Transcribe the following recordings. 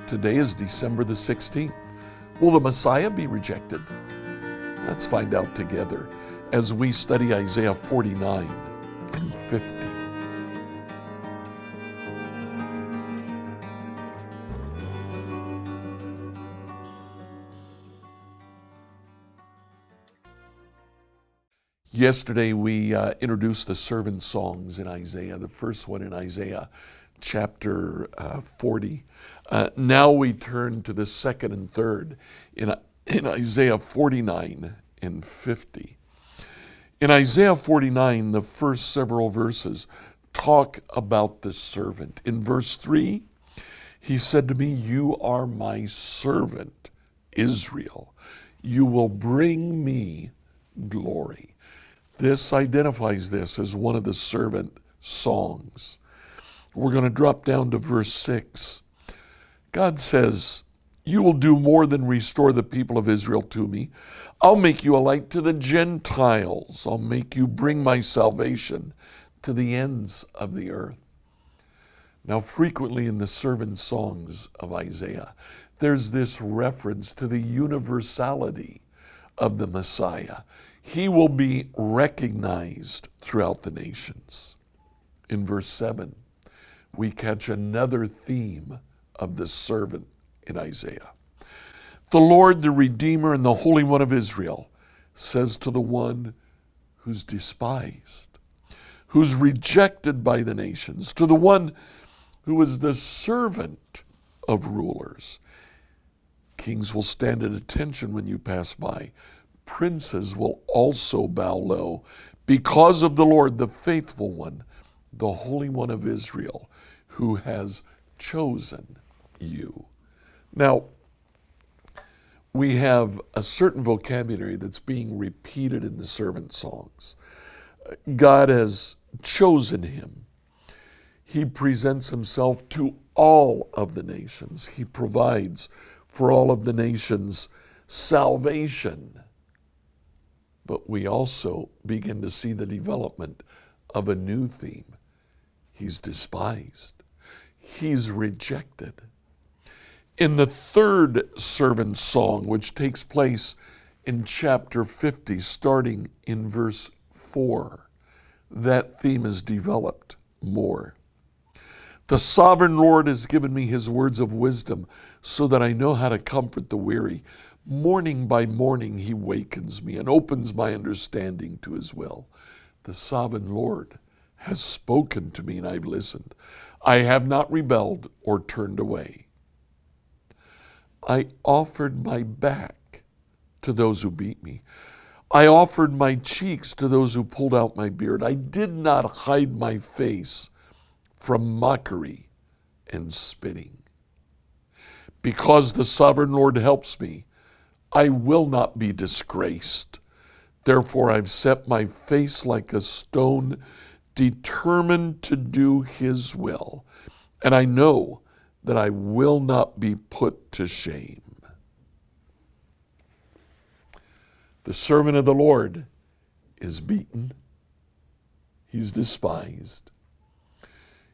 Today is December the 16th. Will the Messiah be rejected? Let's find out together as we study Isaiah 49 and 50. Yesterday we introduced the servant songs in Isaiah, the first one in Isaiah chapter 40. Now we turn to the second and third in Isaiah 49 and 50. In Isaiah 49, the first several verses talk about the servant. In verse 3, he said to me, "You are my servant, Israel. You will bring me glory." This identifies this as one of the servant songs. We're going to drop down to verse 6. God says, "You will do more than restore the people of Israel to me. I'll make you a light to the Gentiles. I'll make you bring my salvation to the ends of the earth." Now, frequently in the servant songs of Isaiah, there's this reference to the universality of the Messiah. He will be recognized throughout the nations. In verse 7, we catch another theme of the servant in Isaiah. "The Lord, the Redeemer, and the Holy One of Israel says to the one who's despised, who's rejected by the nations, to the one who is the servant of rulers. Kings will stand at attention when you pass by. Princes will also bow low because of the Lord, the faithful one, the Holy One of Israel, who has chosen you." Now, we have a certain vocabulary that's being repeated in the servant songs. God has chosen him. He presents himself to all of the nations. He provides for all of the nations salvation. But we also begin to see the development of a new theme. He's despised. He's rejected. In the third servant song, which takes place in chapter 50, starting in verse 4, that theme is developed more. "The sovereign Lord has given me his words of wisdom so that I know how to comfort the weary. Morning by morning he wakens me and opens my understanding to his will. The sovereign Lord has spoken to me and I've listened. I have not rebelled or turned away. I offered my back to those who beat me. I offered my cheeks to those who pulled out my beard. I did not hide my face from mockery and spitting. Because the sovereign Lord helps me, I will not be disgraced. Therefore I've set my face like a stone, determined to do his will. And I know that I will not be put to shame." The servant of the Lord is beaten. He's despised.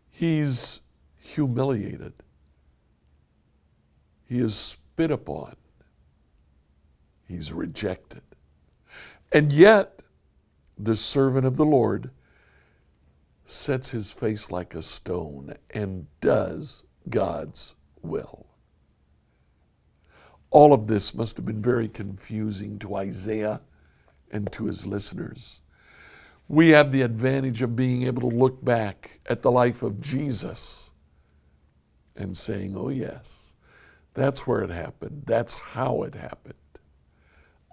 He's humiliated. He is spit upon. He's rejected. And yet, the servant of the Lord sets his face like a stone and does God's will. All of this must have been very confusing to Isaiah and to his listeners. We have the advantage of being able to look back at the life of Jesus and saying, "Oh yes, that's where it happened. That's how it happened."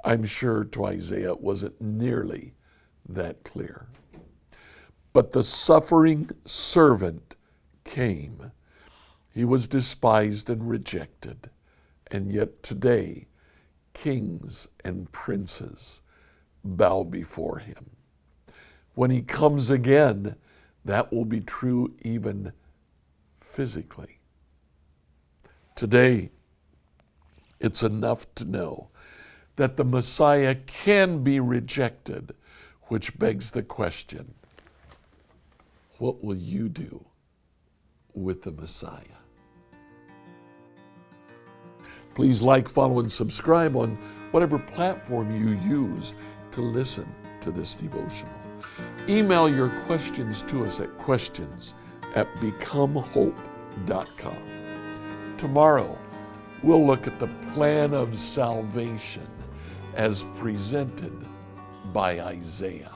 I'm sure to Isaiah it wasn't nearly that clear. But the suffering servant came. He was despised and rejected. And yet today, kings and princes bow before him. When he comes again, that will be true even physically. Today, it's enough to know that the Messiah can be rejected which begs the question, what will you do with the Messiah? Please like, follow, and subscribe on whatever platform you use to listen to this devotional. Email your questions to us at questions@becomehope.com. Tomorrow, we'll look at the plan of salvation as presented by Isaiah.